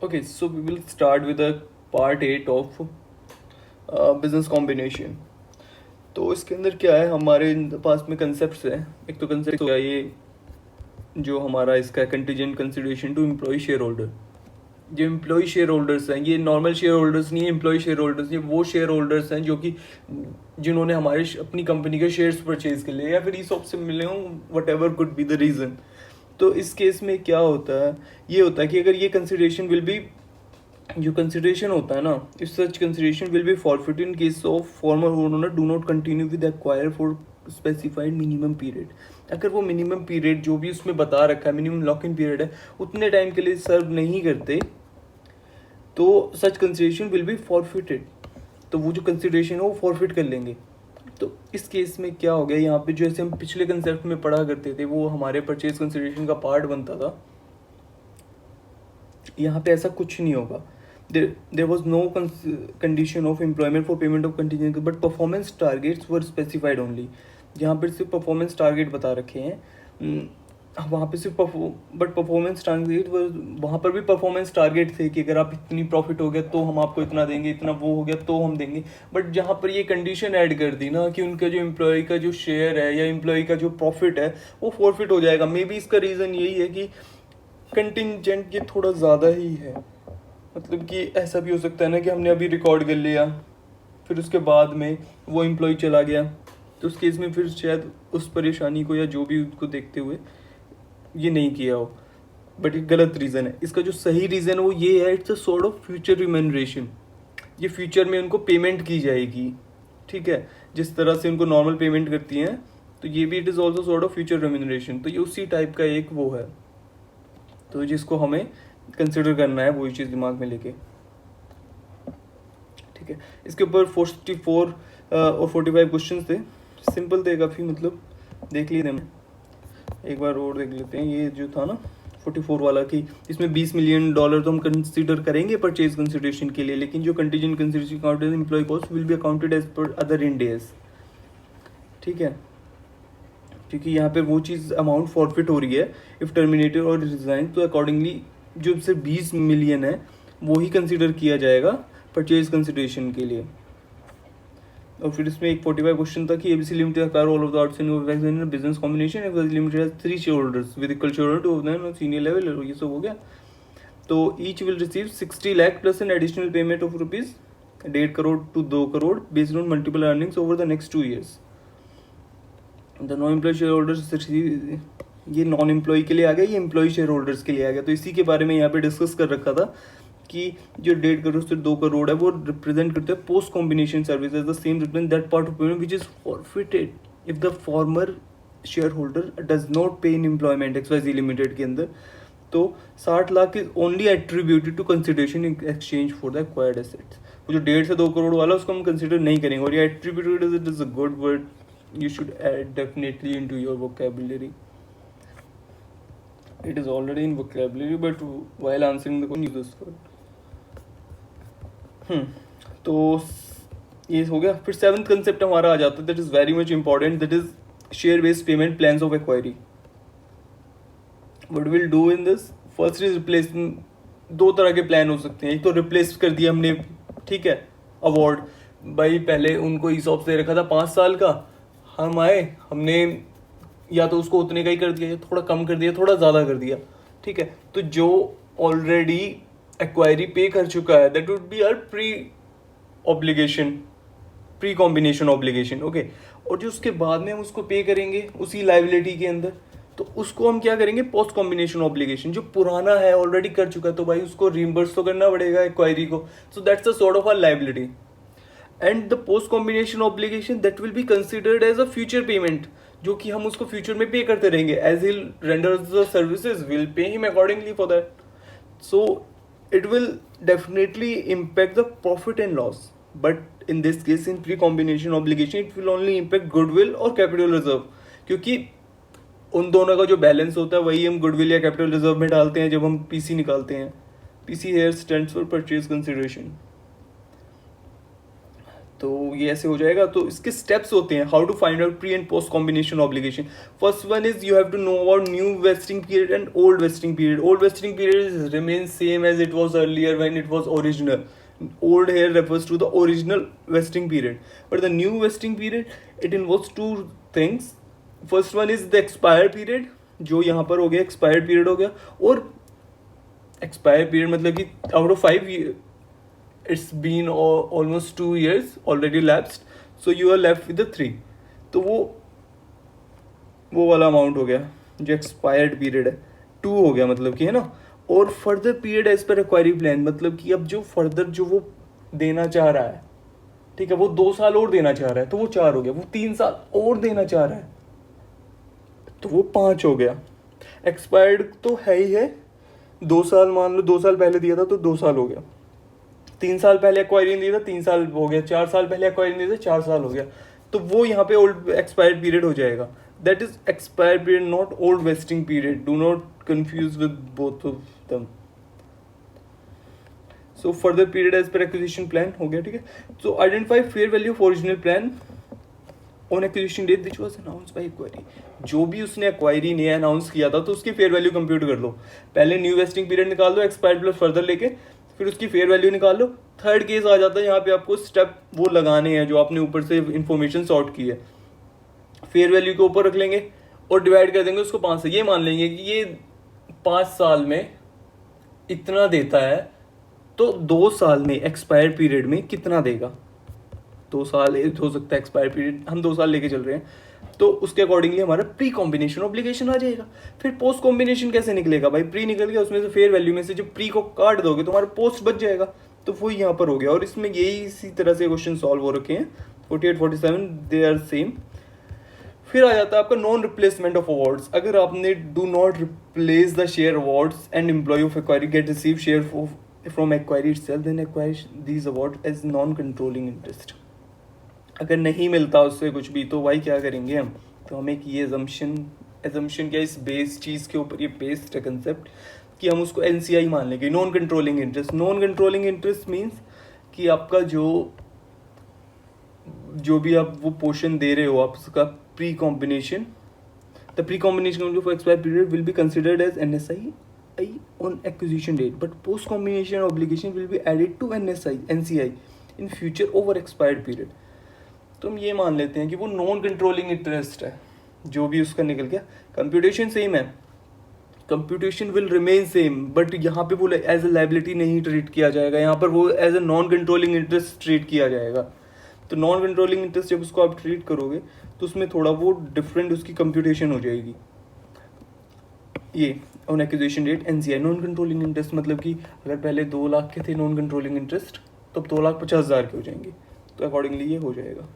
Okay, so we will start with a part 8 of business combination. तो इसके अंदर क्या है, हमारे पास में कंसेप्ट है। एक तो कंसेप्ट हो गया ये जो हमारा इसका contingent consideration to employ share holder. जो एम्प्लॉय शेयर होल्डर्स हैं ये नॉर्मल शेयर होल्डर्स नहीं है, एम्प्लॉय शेयर होल्डर्स ये वो शेयर होल्डर्स हैं जो कि जिन्होंने हमारे अपनी कंपनी के शेयर्स परचेज कर लिए या फिर ईसॉप से मिले हों, what ever could be the reason. तो इस केस में क्या होता है, ये होता है कि अगर ये कंसिडरेशन विल बी, जो कंसिडरेशन होता है ना, if such consideration will be forfeited in case of former owner do not continue with acquire for specified minimum period. अगर वो मिनिमम पीरियड जो भी उसमें बता रखा है, मिनिमम लॉक इन पीरियड है, उतने टाइम के लिए सर्व नहीं करते तो सच कंसिडरेशन विल बी फॉरफिटेड। तो वो जो कंसिडरेशन है वो फॉरफिट कर लेंगे। तो इस केस में क्या हो गया, यहाँ पे जो ऐसे हम पिछले कंसेप्ट में पढ़ा करते थे वो हमारे परचेज कंसिडरेशन का पार्ट बनता था, यहाँ पे ऐसा कुछ नहीं होगा। there was no condition of employment for payment of contingent but performance targets were specified only। यहाँ पर सिर्फ परफॉर्मेंस टारगेट बता रखे हैं, वहाँ पे सिर्फ बट परफॉर्मेंस टारगेट, वहाँ पर भी परफॉर्मेंस टारगेट थे कि अगर आप इतनी प्रॉफिट हो गया तो हम आपको इतना देंगे, इतना वो हो गया तो हम देंगे। बट जहाँ पर ये कंडीशन ऐड कर दी ना कि उनका जो एम्प्लॉय का जो शेयर है या एम्प्लॉय का जो प्रॉफिट है वो फॉरफिट हो जाएगा। मे बी इसका रीज़न यही है कि कंटिजेंट ये थोड़ा ज़्यादा ही है। मतलब कि ऐसा भी हो सकता है ना कि हमने अभी रिकॉर्ड कर लिया फिर उसके बाद में वो एम्प्लॉय चला गया, तो उस केस में फिर शायद उस परेशानी को या जो भी उसको देखते हुए ये नहीं किया हो। बट ये गलत रीज़न है। इसका जो सही रीज़न है वो ये है, it's a sort of future remuneration. ये फ्यूचर में उनको पेमेंट की जाएगी, ठीक है, जिस तरह से उनको नॉर्मल पेमेंट करती हैं, तो ये भी it is also sort of future remuneration. तो ये उसी टाइप का एक वो है, तो जिसको हमें कंसिडर करना है, वही चीज़ दिमाग में लेके, ठीक है। इसके ऊपर 44 और 45 क्वेश्चन थे, सिंपल थे काफ़ी, मतलब देख लिए थे। एक बार और देख लेते हैं। ये जो था ना 44 वाला कि इसमें $20 मिलियन तो हम कंसीडर करेंगे परचेज कंसिडरेशन के लिए, लेकिन जो contingent consideration accounted employ cost will be accounted as per other Ind AS, ठीक है, क्योंकि यहाँ पे वो चीज़ अमाउंट फॉरफिट हो रही है इफ़ टर्मिनेटेड और रिजाइन, तो अकॉर्डिंगली जो सिर्फ 20 मिलियन है वो ही कंसिडर किया जाएगा परचेज कंसिडरेशन के लिए। और फिर इसमें एक 45 क्वेश्चन था कि ABC limited acquire all of the outstanding in business combination ABC limited has 3 share holders with equal share holder two of them senior level, ये सब हो गया। तो each will receive 60 lakh plus an additional payment of rupees 1.5 crore to 2 crore based on multiple earnings over the next 2 years। The non employ share holders, ये non employ के लिए आ गया, ये एम्प्लॉय शेयर होल्डर्स के लिए आ गया। तो इसी के बारे में यहाँ पे डिस्कस कर रखा था कि जो 1.5 करोड़ से 2 करोड़ है वो रिप्रेजेंट करते हैं post combination service as the same represent that part of payment which is forfeited if the former share holder does not pay in employment XYZ limited के अंदर। तो 60 lakh is only attributed to consideration in exchange for the acquired assets. वो जो 1.5 से 2 करोड़ वाला उसको हम consider नहीं करेंगे। और ये attributed is a good word, you should add definitely into your vocabulary. It is already in vocabulary but while answering the question use this word। तो ये हो गया। फिर 7th कंसेप्ट हमारा आ जाता है, that is very much important, that is share based payment plans of acquiree. What will do in this, first is replacement. 2 तरह के प्लान हो सकते हैं। एक तो रिप्लेस कर दिया हमने, ठीक है, अवार्ड भाई पहले उनको ईसॉप से रखा था 5 साल का, हम आए, हमने या तो उसको उतने का ही कर दिया या थोड़ा कम कर दिया, थोड़ा ज़्यादा कर दिया, ठीक है। तो जो ऑलरेडी एक्वायरी पे कर चुका है that would be our pre obligation, pre combination obligation, okay. और जो उसके बाद में हम उसको पे करेंगे उसी लाइबिलिटी के अंदर, तो उसको हम क्या करेंगे, पोस्ट कॉम्बिनेशन ऑब्लिगेशन। जो पुराना है ऑलरेडी कर चुका है तो भाई उसको रिइंबर्स तो करना पड़ेगा एक्वायरी को। So that's a sort of a liability. And the post combination obligation that will be considered as a future payment, जो कि हम उसको फ्यूचर में पे करते रहेंगे as he renders the services, will pay him accordingly for that. So it will definitely impact the profit and loss, but in this case in pre-combination obligation it will only impact goodwill or capital reserve, क्योंकि उन दोनों का जो balance होता है वही हम goodwill या कैपिटल रिजर्व में डालते हैं जब हम पीसी निकालते हैं। PC here stands for purchase consideration। तो ये ऐसे हो जाएगा। तो इसके स्टेप्स होते हैं, how to find out pre and post combination obligation. First one is you have to know about new vesting period and old vesting period. Old vesting period remain same as it was earlier when it was original. Old here refers to the original vesting period, but the new vesting period, it involves two things. First one is the expired period, जो यहाँ पर हो गया expired period हो गया, और expired period मतलब कि out of 5 years it's been almost 2 years already lapsed, so you are left with the 3. तो वो वाला अमाउंट हो गया जो expired period है. 2 हो गया मतलब कि, है ना. और further period as per acquiree plan, मतलब कि अब जो फर्दर जो वो देना चाह रहा है, ठीक है, वो 2 साल और देना चाह रहा है तो वो 4 हो गया. वो 3 साल और देना चाह रहा है तो वो 5 हो गया. एक्सपायर्ड तो है ही है, 2 साल मान लो, 2 साल पहले दिया था तो 2 साल हो गया. 3 साल पहले एक्वायरी दिया था 3 साल हो गया. 4 साल पहले एक्वायरी दिया था 4 साल हो गया. तो वो यहाँ पे ओल्ड एक्सपायर्ड पीरियड हो जाएगा. That is expired period, not old vesting period. Do not confuse with both of them. So further period as per acquisition plan हो गया, ठीक है. So identify fair value of original plan on acquisition date which was announced by acquiry. जो भी उसने acquiry ने announce किया था तो उसकी फेयर वैल्यू कंप्यूट कर लो. पहले न्यू वेस्टिंग पीरियड निकाल दो, एक्सपायर्ड प्लस फर्दर लेके, फिर उसकी फेयर वैल्यू निकाल लो. थर्ड केस आ जाता है, यहाँ पे आपको स्टेप वो लगाने हैं जो आपने ऊपर से इंफॉर्मेशन सॉर्ट की है. फेयर वैल्यू के ऊपर रख लेंगे और डिवाइड कर देंगे उसको 5 से. ये मान लेंगे कि ये 5 साल में इतना देता है, तो 2 साल में एक्सपायर पीरियड में कितना देगा. 2 साल हो सकता है एक्सपायर पीरियड, हम 2 साल लेके चल रहे हैं, तो उसके अकॉर्डिंगली हमारा प्री कॉम्बिनेशन ऑब्लिगेशन आ जाएगा. फिर पोस्ट कॉम्बिनेशन कैसे निकलेगा भाई. प्री निकल गया, उसमें से फेयर वैल्यू में से जब प्री को काट दोगे तो हमारा पोस्ट बच जाएगा. तो वो यहाँ पर हो गया. और इसमें यही इसी तरह से क्वेश्चन सॉल्व हो रखे हैं. 48, 47 दे आर सेम. फिर आ जाता है आपका नॉन रिप्लेसमेंट ऑफ अवार्ड्स. अगर आपने do not replace the share awards and employ of acquiree get receive share from acquiree itself, then acquire these award as non controlling interest. अगर नहीं मिलता उससे कुछ भी तो भाई क्या करेंगे हम. तो हम एक ये एजम्पशन क्या, इस बेस चीज़ के ऊपर ये बेस्ड है कंसेप्ट कि हम उसको NCI मान लेंगे, non controlling interest. Non controlling interest means कि आपका जो भी आप वो पोर्शन दे रहे हो, आप उसका pre combination, the pre combination of expire period will be considered as NSI on acquisition date, but post combination obligation will be added to NCI in future over expired period. तो हम ये मान लेते हैं कि वो नॉन कंट्रोलिंग इंटरेस्ट है जो भी उसका निकल गया. कंप्यूटेशन सेम है, computation will remain same, but यहाँ पे वो एज ए लाइबिलिटी नहीं ट्रीट किया जाएगा, यहाँ पर वो as a non controlling interest treat किया जाएगा. तो नॉन कंट्रोलिंग इंटरेस्ट जब उसको आप ट्रीट करोगे तो उसमें थोड़ा वो डिफरेंट उसकी कंप्यूटेशन हो जाएगी. ये on acquisition date NCI non controlling interest, मतलब कि अगर पहले 2 लाख के थे नॉन कंट्रोलिंग इंटरेस्ट तो अब 2,50,000 के हो जाएंगे. तो अकॉर्डिंगली ये हो जाएगा.